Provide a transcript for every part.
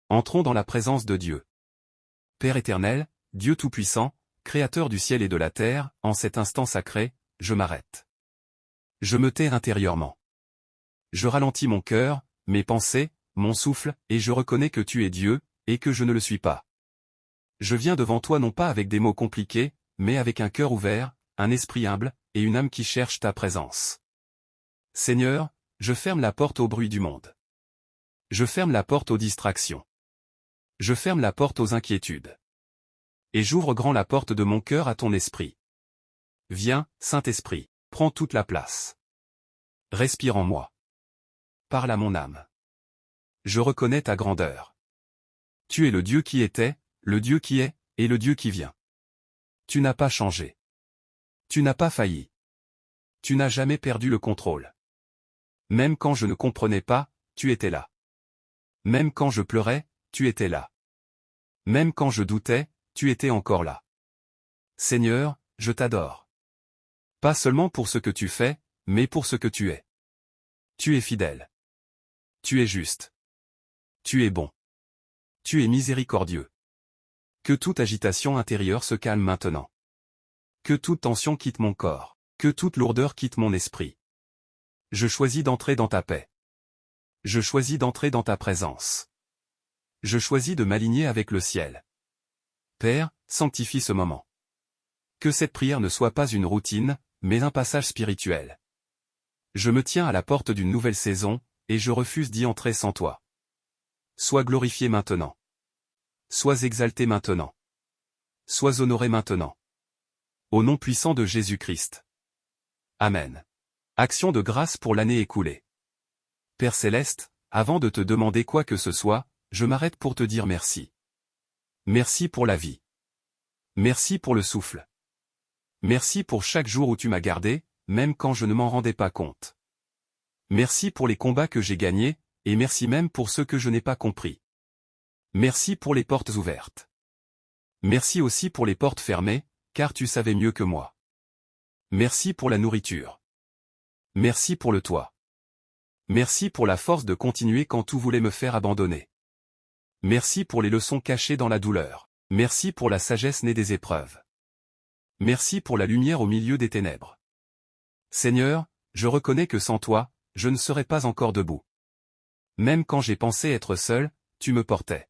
Entrons dans la présence de Dieu. Père éternel, Dieu Tout-Puissant, Créateur du ciel et de la terre, en cet instant sacré, je m'arrête. Je me tais intérieurement. Je ralentis mon cœur, mes pensées, mon souffle, et je reconnais que tu es Dieu, et que je ne le suis pas. Je viens devant toi non pas avec des mots compliqués, mais avec un cœur ouvert, un esprit humble, et une âme qui cherche ta présence. Seigneur, je ferme la porte au bruit du monde. Je ferme la porte aux distractions. Je ferme la porte aux inquiétudes. Et j'ouvre grand la porte de mon cœur à ton esprit. Viens, Saint-Esprit, prends toute la place. Respire en moi. Parle à mon âme. Je reconnais ta grandeur. Tu es le Dieu qui était, le Dieu qui est, et le Dieu qui vient. Tu n'as pas changé. Tu n'as pas failli. Tu n'as jamais perdu le contrôle. Même quand je ne comprenais pas, tu étais là. Même quand je pleurais, tu étais là. Même quand je doutais, tu étais encore là. Seigneur, je t'adore. Pas seulement pour ce que tu fais, mais pour ce que tu es. Tu es fidèle. Tu es juste. Tu es bon. Tu es miséricordieux. Que toute agitation intérieure se calme maintenant. Que toute tension quitte mon corps. Que toute lourdeur quitte mon esprit. Je choisis d'entrer dans ta paix. Je choisis d'entrer dans ta présence. Je choisis de m'aligner avec le ciel. Père, sanctifie ce moment. Que cette prière ne soit pas une routine, mais un passage spirituel. Je me tiens à la porte d'une nouvelle saison, et je refuse d'y entrer sans toi. Sois glorifié maintenant. Sois exalté maintenant. Sois honoré maintenant. Au nom puissant de Jésus-Christ. Amen. Action de grâce pour l'année écoulée. Père Céleste, avant de te demander quoi que ce soit, je m'arrête pour te dire merci. Merci pour la vie. Merci pour le souffle. Merci pour chaque jour où tu m'as gardé, même quand je ne m'en rendais pas compte. Merci pour les combats que j'ai gagnés, et merci même pour ceux que je n'ai pas compris. Merci pour les portes ouvertes. Merci aussi pour les portes fermées, car tu savais mieux que moi. Merci pour la nourriture. Merci pour le toit. Merci pour la force de continuer quand tout voulait me faire abandonner. Merci pour les leçons cachées dans la douleur. Merci pour la sagesse née des épreuves. Merci pour la lumière au milieu des ténèbres. Seigneur, je reconnais que sans toi, je ne serais pas encore debout. Même quand j'ai pensé être seul, tu me portais.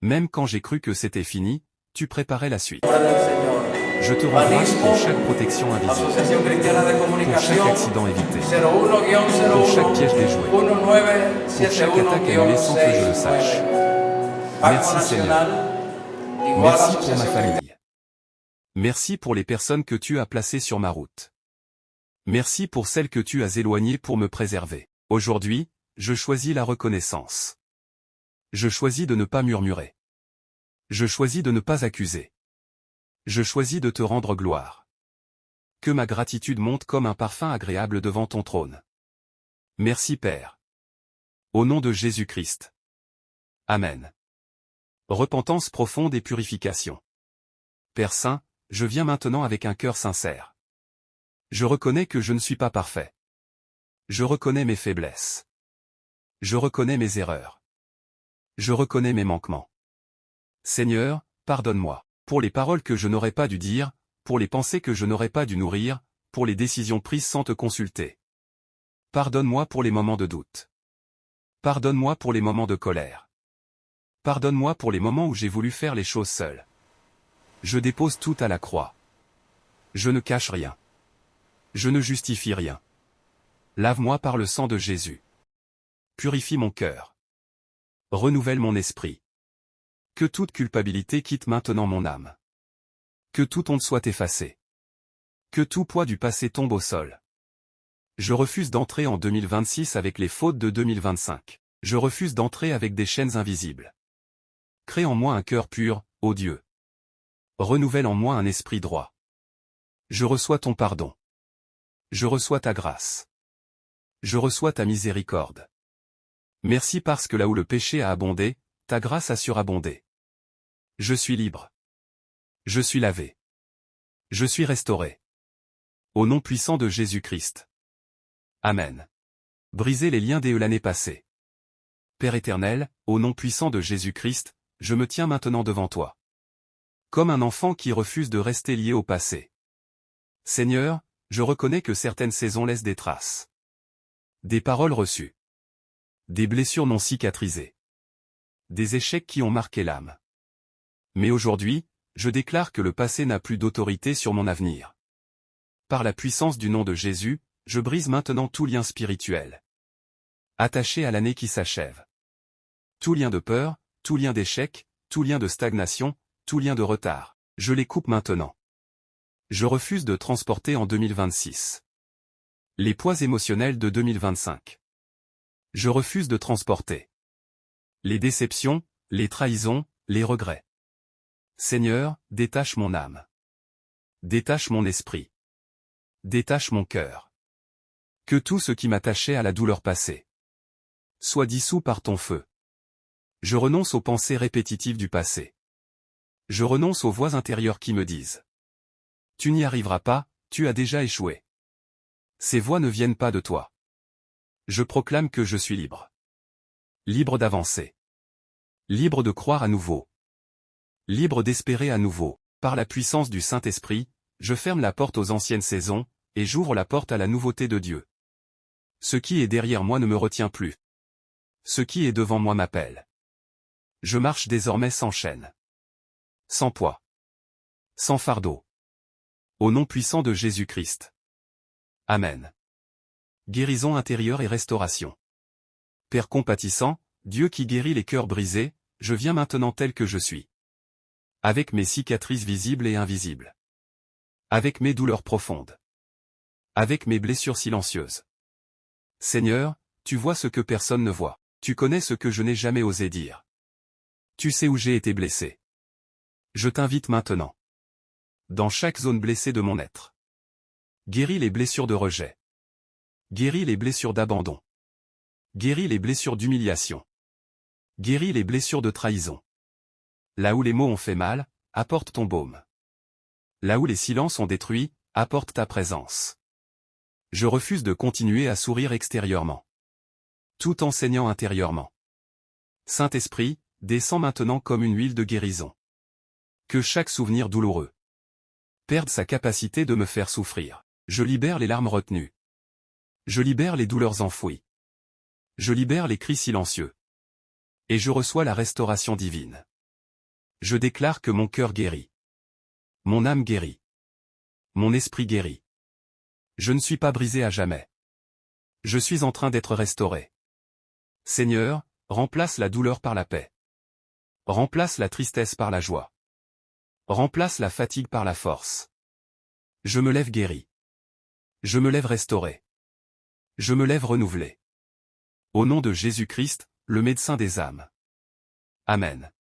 Même quand j'ai cru que c'était fini, tu préparais la suite. Je te rends grâce pour chaque protection invisible, pour chaque accident évité, pour chaque piège déjoué, pour chaque attaque annulée sans que je le sache. Merci Seigneur. Merci pour ma famille. Merci pour les personnes que tu as placées sur ma route. Merci pour celles que tu as éloignées pour me préserver. Aujourd'hui, je choisis la reconnaissance. Je choisis de ne pas murmurer. Je choisis de ne pas accuser. Je choisis de te rendre gloire. Que ma gratitude monte comme un parfum agréable devant ton trône. Merci Père. Au nom de Jésus-Christ. Amen. Repentance profonde et purification. Père Saint, je viens maintenant avec un cœur sincère. Je reconnais que je ne suis pas parfait. Je reconnais mes faiblesses. Je reconnais mes erreurs. Je reconnais mes manquements. Seigneur, pardonne-moi. Pour les paroles que je n'aurais pas dû dire, pour les pensées que je n'aurais pas dû nourrir, pour les décisions prises sans te consulter. Pardonne-moi pour les moments de doute. Pardonne-moi pour les moments de colère. Pardonne-moi pour les moments où j'ai voulu faire les choses seul. Je dépose tout à la croix. Je ne cache rien. Je ne justifie rien. Lave-moi par le sang de Jésus. Purifie mon cœur. Renouvelle mon esprit. Que toute culpabilité quitte maintenant mon âme. Que toute honte soit effacée. Que tout poids du passé tombe au sol. Je refuse d'entrer en 2026 avec les fautes de 2025. Je refuse d'entrer avec des chaînes invisibles. Crée en moi un cœur pur, ô Dieu. Renouvelle en moi un esprit droit. Je reçois ton pardon. Je reçois ta grâce. Je reçois ta miséricorde. Merci parce que là où le péché a abondé, ta grâce a surabondé. Je suis libre. Je suis lavé. Je suis restauré. Au nom puissant de Jésus-Christ. Amen. Brisez les liens dès l'année passée. Père éternel, au nom puissant de Jésus-Christ, je me tiens maintenant devant toi. Comme un enfant qui refuse de rester lié au passé. Seigneur, je reconnais que certaines saisons laissent des traces. Des paroles reçues. Des blessures non cicatrisées. Des échecs qui ont marqué l'âme. Mais aujourd'hui, je déclare que le passé n'a plus d'autorité sur mon avenir. Par la puissance du nom de Jésus, je brise maintenant tout lien spirituel. Attaché à l'année qui s'achève. Tout lien de peur, tout lien d'échec, tout lien de stagnation, tout lien de retard, je les coupe maintenant. Je refuse de transporter en 2026 les poids émotionnels de 2025. Je refuse de transporter les déceptions, les trahisons, les regrets. Seigneur, détache mon âme. Détache mon esprit. Détache mon cœur. Que tout ce qui m'attachait à la douleur passée soit dissous par ton feu. Je renonce aux pensées répétitives du passé. Je renonce aux voix intérieures qui me disent « Tu n'y arriveras pas, tu as déjà échoué ». Ces voix ne viennent pas de toi. Je proclame que je suis libre. Libre d'avancer. Libre de croire à nouveau. Libre d'espérer à nouveau. Par la puissance du Saint-Esprit, je ferme la porte aux anciennes saisons, et j'ouvre la porte à la nouveauté de Dieu. Ce qui est derrière moi ne me retient plus. Ce qui est devant moi m'appelle. Je marche désormais sans chaîne. Sans poids. Sans fardeau. Au nom puissant de Jésus-Christ. Amen. Guérison intérieure et restauration. Père compatissant, Dieu qui guérit les cœurs brisés, je viens maintenant tel que je suis. Avec mes cicatrices visibles et invisibles. Avec mes douleurs profondes. Avec mes blessures silencieuses. Seigneur, tu vois ce que personne ne voit. Tu connais ce que je n'ai jamais osé dire. Tu sais où j'ai été blessé. Je t'invite maintenant. Dans chaque zone blessée de mon être. Guéris les blessures de rejet. Guéris les blessures d'abandon. Guéris les blessures d'humiliation. Guéris les blessures de trahison. Là où les mots ont fait mal, apporte ton baume. Là où les silences ont détruit, apporte ta présence. Je refuse de continuer à sourire extérieurement. Tout en saignant intérieurement. Saint-Esprit, descends maintenant comme une huile de guérison. Que chaque souvenir douloureux perde sa capacité de me faire souffrir. Je libère les larmes retenues. Je libère les douleurs enfouies. Je libère les cris silencieux. Et je reçois la restauration divine. Je déclare que mon cœur guérit. Mon âme guérit. Mon esprit guérit. Je ne suis pas brisé à jamais. Je suis en train d'être restauré. Seigneur, remplace la douleur par la paix. Remplace la tristesse par la joie. Remplace la fatigue par la force. Je me lève guéri. Je me lève restauré. Je me lève renouvelé. Au nom de Jésus-Christ, le médecin des âmes. Amen.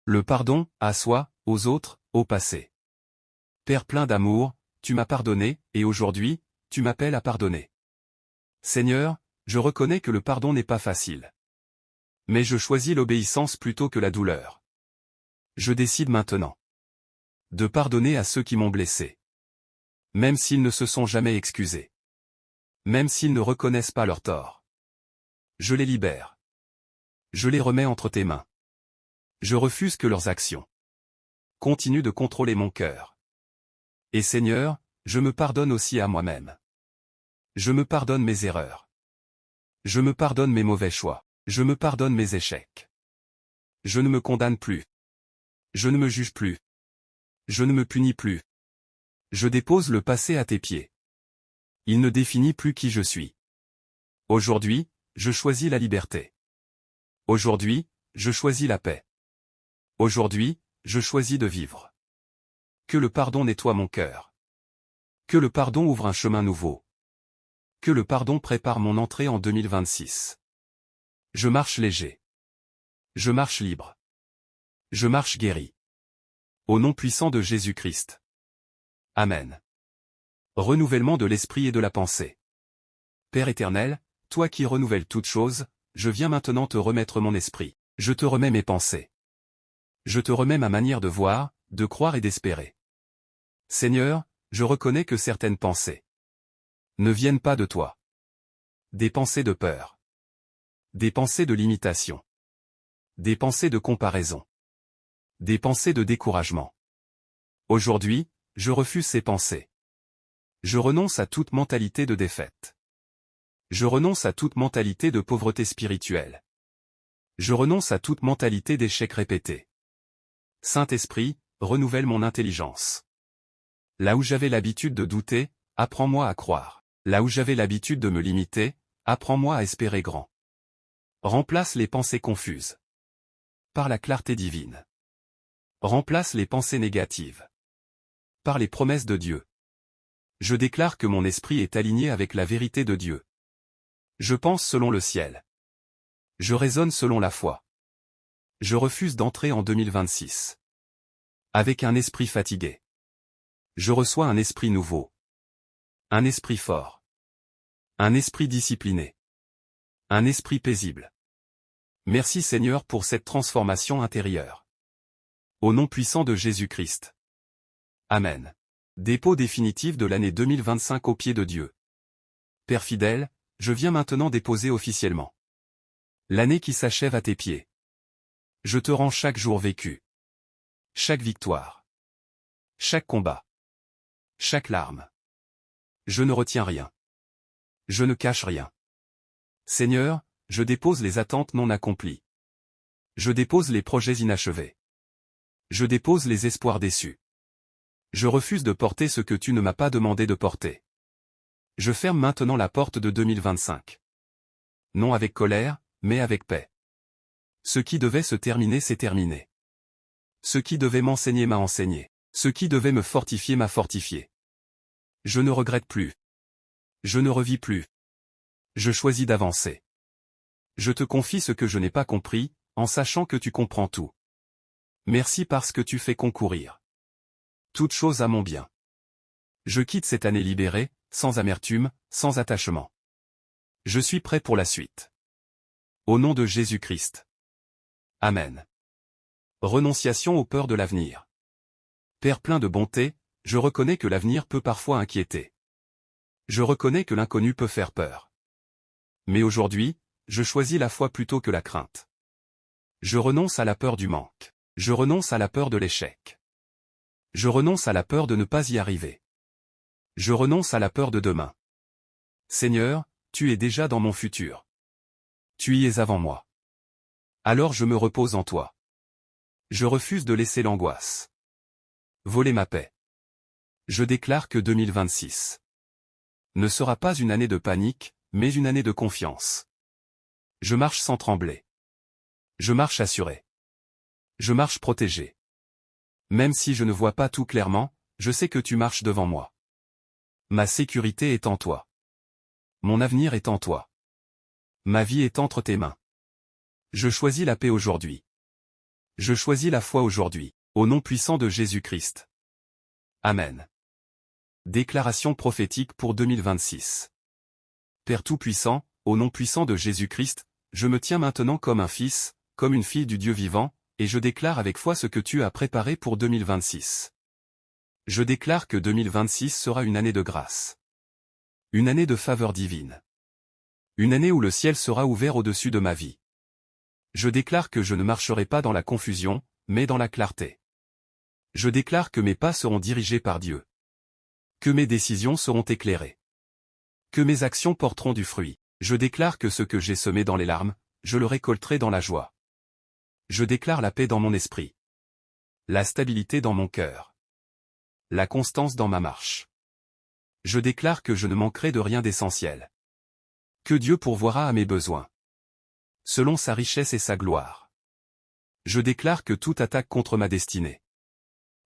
Le pardon, à soi, aux autres, au passé. Père plein d'amour, tu m'as pardonné, et aujourd'hui, tu m'appelles à pardonner. Seigneur, je reconnais que le pardon n'est pas facile. Mais je choisis l'obéissance plutôt que la douleur. Je décide maintenant de pardonner à ceux qui m'ont blessé. Même s'ils ne se sont jamais excusés. Même s'ils ne reconnaissent pas leur tort. Je les libère. Je les remets entre tes mains. Je refuse que leurs actions continuent de contrôler mon cœur. Et Seigneur, je me pardonne aussi à moi-même. Je me pardonne mes erreurs. Je me pardonne mes mauvais choix. Je me pardonne mes échecs. Je ne me condamne plus. Je ne me juge plus. Je ne me punis plus. Je dépose le passé à tes pieds. Il ne définit plus qui je suis. Aujourd'hui, je choisis la liberté. Aujourd'hui, je choisis la paix. Aujourd'hui, je choisis de vivre. Que le pardon nettoie mon cœur. Que le pardon ouvre un chemin nouveau. Que le pardon prépare mon entrée en 2026. Je marche léger. Je marche libre. Je marche guéri. Au nom puissant de Jésus-Christ. Amen. Renouvellement de l'esprit et de la pensée. Père éternel, toi qui renouvelles toutes choses, je viens maintenant te remettre mon esprit. Je te remets mes pensées. Je te remets ma manière de voir, de croire et d'espérer. Seigneur, je reconnais que certaines pensées ne viennent pas de toi. Des pensées de peur. Des pensées de limitation. Des pensées de comparaison. Des pensées de découragement. Aujourd'hui, je refuse ces pensées. Je renonce à toute mentalité de défaite. Je renonce à toute mentalité de pauvreté spirituelle. Je renonce à toute mentalité d'échec répété. Saint-Esprit, renouvelle mon intelligence. Là où j'avais l'habitude de douter, apprends-moi à croire. Là où j'avais l'habitude de me limiter, apprends-moi à espérer grand. Remplace les pensées confuses par la clarté divine. Remplace les pensées négatives par les promesses de Dieu. Je déclare que mon esprit est aligné avec la vérité de Dieu. Je pense selon le ciel. Je raisonne selon la foi. Je refuse d'entrer en 2026 avec un esprit fatigué. Je reçois un esprit nouveau. Un esprit fort. Un esprit discipliné. Un esprit paisible. Merci Seigneur pour cette transformation intérieure. Au nom puissant de Jésus-Christ. Amen. Dépôt définitif de l'année 2025 aux pieds de Dieu. Père fidèle, je viens maintenant déposer officiellement l'année qui s'achève à tes pieds. Je te rends chaque jour vécu, chaque victoire, chaque combat, chaque larme. Je ne retiens rien. Je ne cache rien. Seigneur, je dépose les attentes non accomplies. Je dépose les projets inachevés. Je dépose les espoirs déçus. Je refuse de porter ce que tu ne m'as pas demandé de porter. Je ferme maintenant la porte de 2025. Non avec colère, mais avec paix. Ce qui devait se terminer s'est terminé. Ce qui devait m'enseigner m'a enseigné. Ce qui devait me fortifier m'a fortifié. Je ne regrette plus. Je ne revis plus. Je choisis d'avancer. Je te confie ce que je n'ai pas compris, en sachant que tu comprends tout. Merci parce que tu fais concourir toute chose à mon bien. Je quitte cette année libérée, sans amertume, sans attachement. Je suis prêt pour la suite. Au nom de Jésus-Christ. Amen. Renonciation aux peurs de l'avenir. Père plein de bonté, je reconnais que l'avenir peut parfois inquiéter. Je reconnais que l'inconnu peut faire peur. Mais aujourd'hui, je choisis la foi plutôt que la crainte. Je renonce à la peur du manque. Je renonce à la peur de l'échec. Je renonce à la peur de ne pas y arriver. Je renonce à la peur de demain. Seigneur, tu es déjà dans mon futur. Tu y es avant moi. Alors je me repose en toi. Je refuse de laisser l'angoisse voler ma paix. Je déclare que 2026 ne sera pas une année de panique, mais une année de confiance. Je marche sans trembler. Je marche assuré. Je marche protégé. Même si je ne vois pas tout clairement, je sais que tu marches devant moi. Ma sécurité est en toi. Mon avenir est en toi. Ma vie est entre tes mains. Je choisis la paix aujourd'hui. Je choisis la foi aujourd'hui, au nom puissant de Jésus-Christ. Amen. Déclaration prophétique pour 2026. Père Tout-Puissant, au nom puissant de Jésus-Christ, je me tiens maintenant comme un fils, comme une fille du Dieu vivant, et je déclare avec foi ce que tu as préparé pour 2026. Je déclare que 2026 sera une année de grâce. Une année de faveur divine. Une année où le ciel sera ouvert au-dessus de ma vie. Je déclare que je ne marcherai pas dans la confusion, mais dans la clarté. Je déclare que mes pas seront dirigés par Dieu. Que mes décisions seront éclairées. Que mes actions porteront du fruit. Je déclare que ce que j'ai semé dans les larmes, je le récolterai dans la joie. Je déclare la paix dans mon esprit. La stabilité dans mon cœur. La constance dans ma marche. Je déclare que je ne manquerai de rien d'essentiel. Que Dieu pourvoira à mes besoins. Selon sa richesse et sa gloire. Je déclare que toute attaque contre ma destinée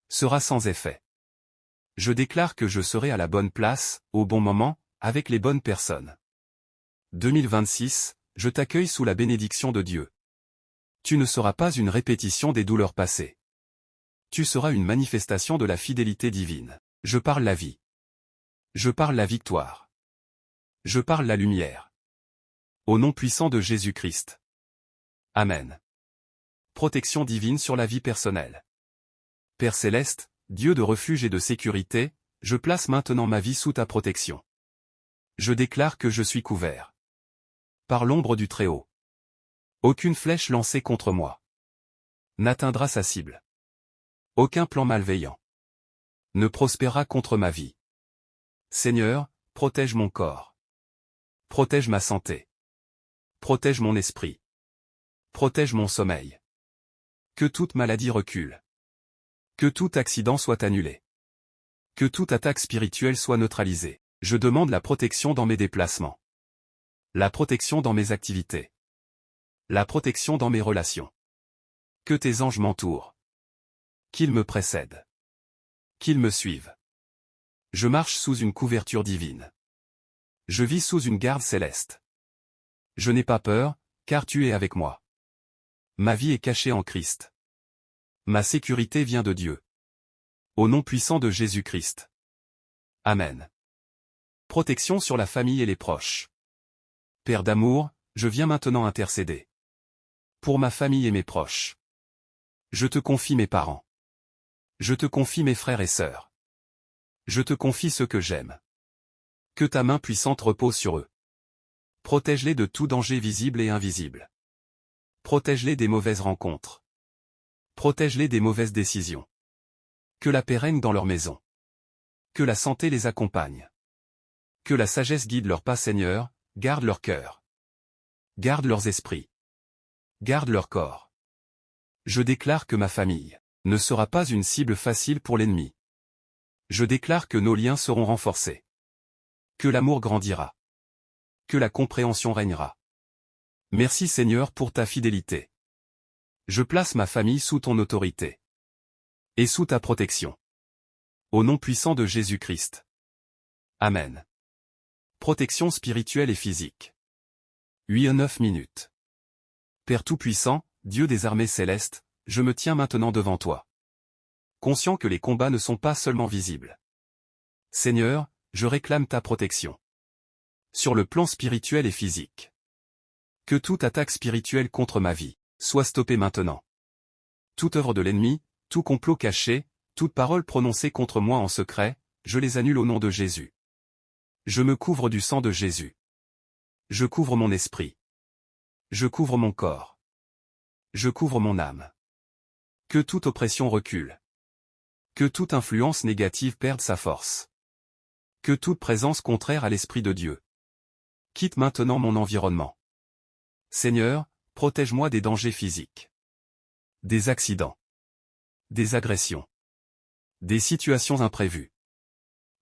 sera sans effet. Je déclare que je serai à la bonne place, au bon moment, avec les bonnes personnes. 2026, je t'accueille sous la bénédiction de Dieu. Tu ne seras pas une répétition des douleurs passées. Tu seras une manifestation de la fidélité divine. Je parle la vie. Je parle la victoire. Je parle la lumière. Au nom puissant de Jésus-Christ. Amen. Protection divine sur la vie personnelle. Père céleste, Dieu de refuge et de sécurité, je place maintenant ma vie sous ta protection. Je déclare que je suis couvert par l'ombre du Très-Haut. Aucune flèche lancée contre moi n'atteindra sa cible. Aucun plan malveillant ne prospérera contre ma vie. Seigneur, protège mon corps. Protège ma santé. Protège mon esprit. Protège mon sommeil. Que toute maladie recule. Que tout accident soit annulé. Que toute attaque spirituelle soit neutralisée. Je demande la protection dans mes déplacements. La protection dans mes activités. La protection dans mes relations. Que tes anges m'entourent. Qu'ils me précèdent. Qu'ils me suivent. Je marche sous une couverture divine. Je vis sous une garde céleste. Je n'ai pas peur, car tu es avec moi. Ma vie est cachée en Christ. Ma sécurité vient de Dieu. Au nom puissant de Jésus-Christ. Amen. Protection sur la famille et les proches. Père d'amour, je viens maintenant intercéder. Pour ma famille et mes proches. Je te confie mes parents. Je te confie mes frères et sœurs. Je te confie ceux que j'aime. Que ta main puissante repose sur eux. Protège-les de tout danger visible et invisible. Protège-les des mauvaises rencontres. Protège-les des mauvaises décisions. Que la paix règne dans leur maison. Que la santé les accompagne. Que la sagesse guide leurs pas, Seigneur, garde leur cœur. Garde leurs esprits. Garde leur corps. Je déclare que ma famille ne sera pas une cible facile pour l'ennemi. Je déclare que nos liens seront renforcés. Que l'amour grandira. Que la compréhension régnera. Merci Seigneur pour ta fidélité. Je place ma famille sous ton autorité. Et sous ta protection. Au nom puissant de Jésus-Christ. Amen. Protection spirituelle et physique. 8 à 9 minutes. Père Tout-Puissant, Dieu des armées célestes, je me tiens maintenant devant toi. Conscient que les combats ne sont pas seulement visibles. Seigneur, je réclame ta protection. Sur le plan spirituel et physique. Que toute attaque spirituelle contre ma vie soit stoppée maintenant. Toute œuvre de l'ennemi, tout complot caché, toute parole prononcée contre moi en secret, je les annule au nom de Jésus. Je me couvre du sang de Jésus. Je couvre mon esprit. Je couvre mon corps. Je couvre mon âme. Que toute oppression recule. Que toute influence négative perde sa force. Que toute présence contraire à l'Esprit de Dieu quitte maintenant mon environnement. Seigneur, protège-moi des dangers physiques. Des accidents. Des agressions. Des situations imprévues.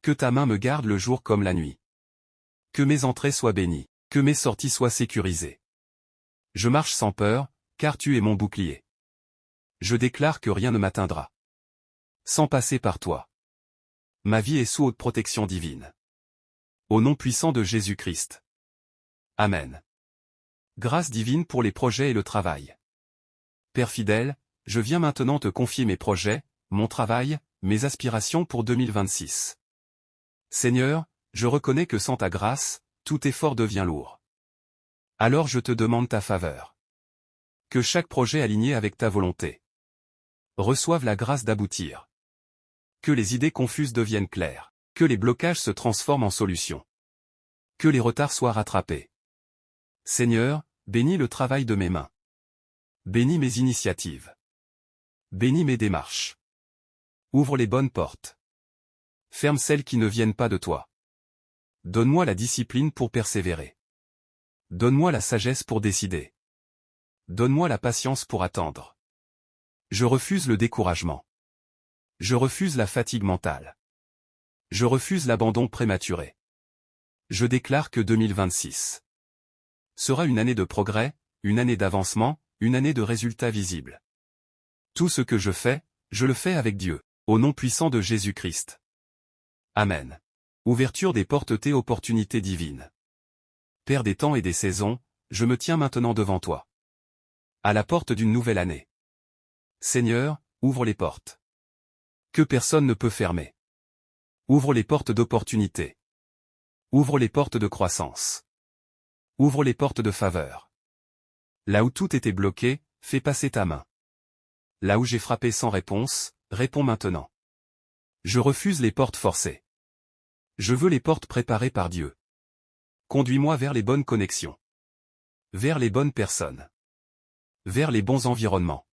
Que ta main me garde le jour comme la nuit. Que mes entrées soient bénies. Que mes sorties soient sécurisées. Je marche sans peur, car tu es mon bouclier. Je déclare que rien ne m'atteindra. Sans passer par toi. Ma vie est sous haute protection divine. Au nom puissant de Jésus-Christ. Amen. Grâce divine pour les projets et le travail. Père fidèle, je viens maintenant te confier mes projets, mon travail, mes aspirations pour 2026. Seigneur, je reconnais que sans ta grâce, tout effort devient lourd. Alors je te demande ta faveur. Que chaque projet aligné avec ta volonté reçoive la grâce d'aboutir. Que les idées confuses deviennent claires. Que les blocages se transforment en solutions. Que les retards soient rattrapés. Seigneur, bénis le travail de mes mains. Bénis mes initiatives. Bénis mes démarches. Ouvre les bonnes portes. Ferme celles qui ne viennent pas de toi. Donne-moi la discipline pour persévérer. Donne-moi la sagesse pour décider. Donne-moi la patience pour attendre. Je refuse le découragement. Je refuse la fatigue mentale. Je refuse l'abandon prématuré. Je déclare que 2026 sera une année de progrès, une année d'avancement, une année de résultats visibles. Tout ce que je le fais avec Dieu, au nom puissant de Jésus-Christ. Amen. Ouverture des portes tes opportunités divines. Père des temps et des saisons, je me tiens maintenant devant toi. À la porte d'une nouvelle année. Seigneur, ouvre les portes que personne ne peut fermer. Ouvre les portes d'opportunité. Ouvre les portes de croissance. Ouvre les portes de faveur. Là où tout était bloqué, fais passer ta main. Là où j'ai frappé sans réponse, réponds maintenant. Je refuse les portes forcées. Je veux les portes préparées par Dieu. Conduis-moi vers les bonnes connexions. Vers les bonnes personnes. vers les bons environnements.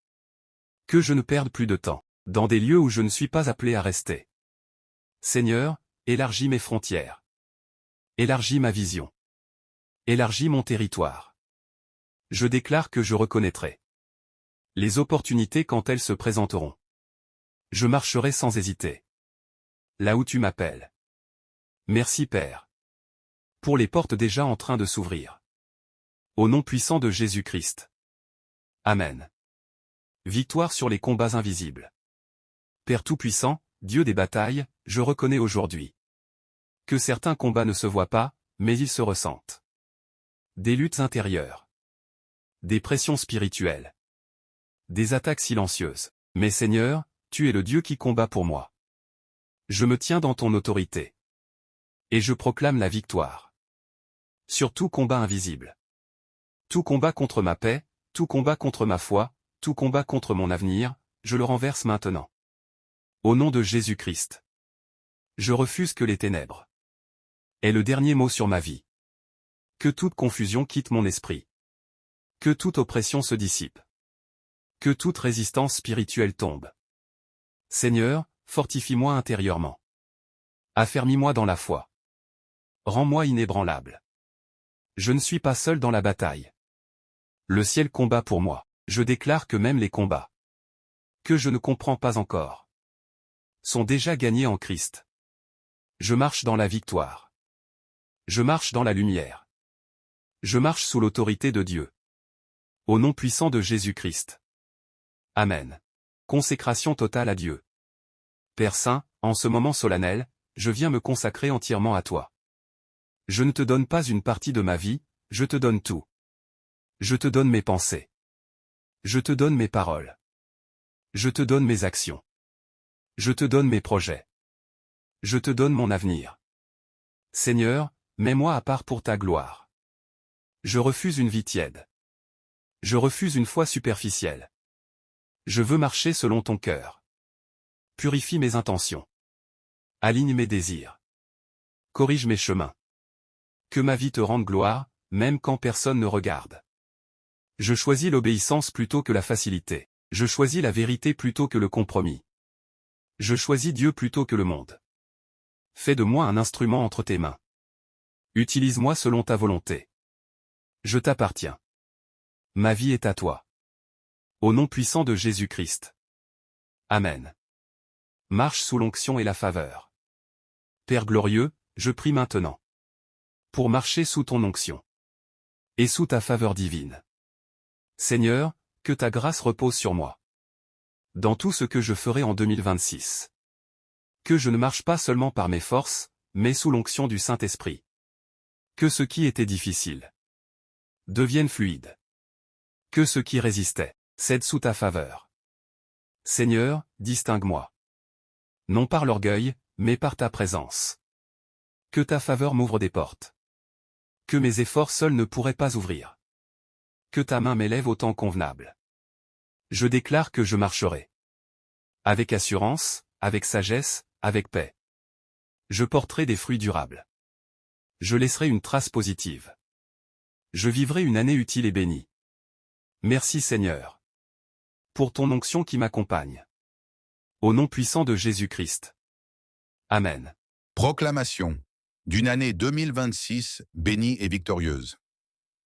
Que je ne perde plus de temps, dans des lieux où je ne suis pas appelé à rester. Seigneur, élargis mes frontières. Élargis ma vision. Élargis mon territoire. Je déclare que je reconnaîtrai les opportunités quand elles se présenteront. Je marcherai sans hésiter là où tu m'appelles. Merci Père, pour les portes déjà en train de s'ouvrir. Au nom puissant de Jésus-Christ. Amen. Victoire sur les combats invisibles. Père Tout-Puissant, Dieu des batailles, je reconnais aujourd'hui que certains combats ne se voient pas, mais ils se ressentent. Des luttes intérieures. Des pressions spirituelles. Des attaques silencieuses. Mais Seigneur, tu es le Dieu qui combat pour moi. Je me tiens dans ton autorité. Et je proclame la victoire. Sur tout combat invisible. Tout combat contre ma paix, tout combat contre ma foi, tout combat contre mon avenir, je le renverse maintenant. Au nom de Jésus-Christ. Je refuse que les ténèbres aient le dernier mot sur ma vie. Que toute confusion quitte mon esprit. Que toute oppression se dissipe. Que toute résistance spirituelle tombe. Seigneur, fortifie-moi intérieurement. Affermis-moi dans la foi. Rends-moi inébranlable. Je ne suis pas seul dans la bataille. Le ciel combat pour moi. Je déclare que même les combats que je ne comprends pas encore sont déjà gagnés en Christ. Je marche dans la victoire. Je marche dans la lumière. Je marche sous l'autorité de Dieu. Au nom puissant de Jésus-Christ. Amen. Consécration totale à Dieu. Père Saint, en ce moment solennel, je viens me consacrer entièrement à toi. Je ne te donne pas une partie de ma vie, je te donne tout. Je te donne mes pensées. Je te donne mes paroles. Je te donne mes actions. Je te donne mes projets. Je te donne mon avenir. Seigneur, mets-moi à part pour ta gloire. Je refuse une vie tiède. Je refuse une foi superficielle. Je veux marcher selon ton cœur. Purifie mes intentions. Aligne mes désirs. Corrige mes chemins. Que ma vie te rende gloire, même quand personne ne regarde. Je choisis l'obéissance plutôt que la facilité. Je choisis la vérité plutôt que le compromis. Je choisis Dieu plutôt que le monde. Fais de moi un instrument entre tes mains. Utilise-moi selon ta volonté. Je t'appartiens. Ma vie est à toi. Au nom puissant de Jésus-Christ. Amen. Marche sous l'onction et la faveur. Père glorieux, je prie maintenant pour marcher sous ton onction et sous ta faveur divine. Seigneur, que ta grâce repose sur moi dans tout ce que je ferai en 2026. Que je ne marche pas seulement par mes forces, mais sous l'onction du Saint-Esprit. Que ce qui était difficile devienne fluide. Que ce qui résistait cède sous ta faveur. Seigneur, distingue-moi. Non par l'orgueil, mais par ta présence. Que ta faveur m'ouvre des portes que mes efforts seuls ne pourraient pas ouvrir. Que ta main m'élève au temps convenable. Je déclare que je marcherai avec assurance, avec sagesse, avec paix. Je porterai des fruits durables. Je laisserai une trace positive. Je vivrai une année utile et bénie. Merci Seigneur pour ton onction qui m'accompagne. Au nom puissant de Jésus-Christ. Amen. Proclamation d'une année 2026 bénie et victorieuse.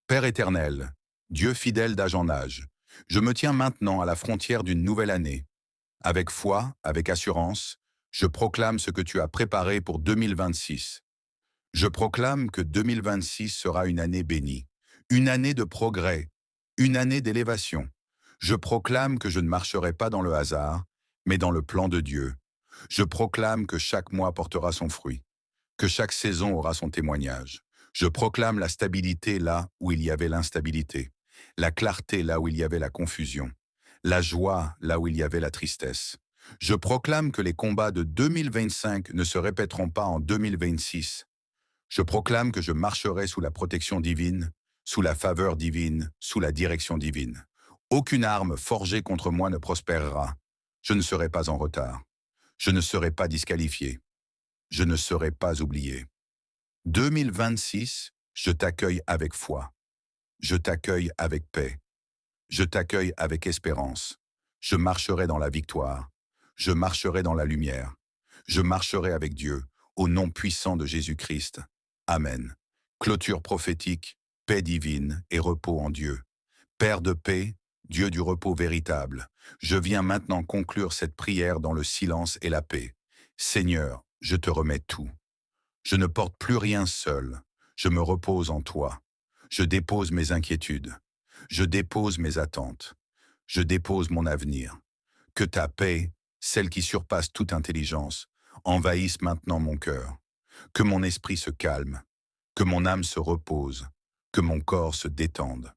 Père éternel, Dieu fidèle d'âge en âge, je me tiens maintenant à la frontière d'une nouvelle année. Avec foi, avec assurance, je proclame ce que tu as préparé pour 2026. Je proclame que 2026 sera une année bénie, une année de progrès, une année d'élévation. Je proclame que je ne marcherai pas dans le hasard, mais dans le plan de Dieu. Je proclame que chaque mois portera son fruit, que chaque saison aura son témoignage. Je proclame la stabilité là où il y avait l'instabilité, la clarté là où il y avait la confusion, la joie là où il y avait la tristesse. Je proclame que les combats de 2025 ne se répéteront pas en 2026. Je proclame que je marcherai sous la protection divine, sous la faveur divine, sous la direction divine. Aucune arme forgée contre moi ne prospérera. Je ne serai pas en retard. Je ne serai pas disqualifié. Je ne serai pas oublié. 2026, je t'accueille avec foi. Je t'accueille avec paix. Je t'accueille avec espérance. Je marcherai dans la victoire. Je marcherai dans la lumière. Je marcherai avec Dieu, au nom puissant de Jésus-Christ. Amen. Clôture prophétique, paix divine et repos en Dieu. Père de paix, Dieu du repos véritable, je viens maintenant conclure cette prière dans le silence et la paix. Seigneur, je te remets tout. Je ne porte plus rien seul. Je me repose en toi. Je dépose mes inquiétudes. Je dépose mes attentes. Je dépose mon avenir. Que ta paix, celle qui surpasse toute intelligence, envahisse maintenant mon cœur. Que mon esprit se calme. Que mon âme se repose. Que mon corps se détende.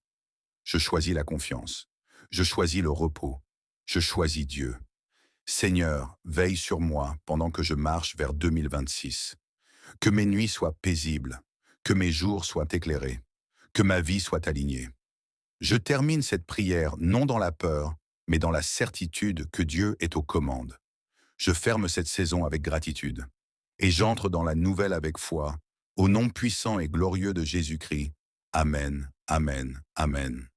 Je choisis la confiance. Je choisis le repos. Je choisis Dieu. Seigneur, veille sur moi pendant que je marche vers 2026. Que mes nuits soient paisibles. Que mes jours soient éclairés. Que ma vie soit alignée. Je termine cette prière non dans la peur, mais dans la certitude que Dieu est aux commandes. Je ferme cette saison avec gratitude. Et j'entre dans la nouvelle avec foi, au nom puissant et glorieux de Jésus-Christ. Amen, amen, amen.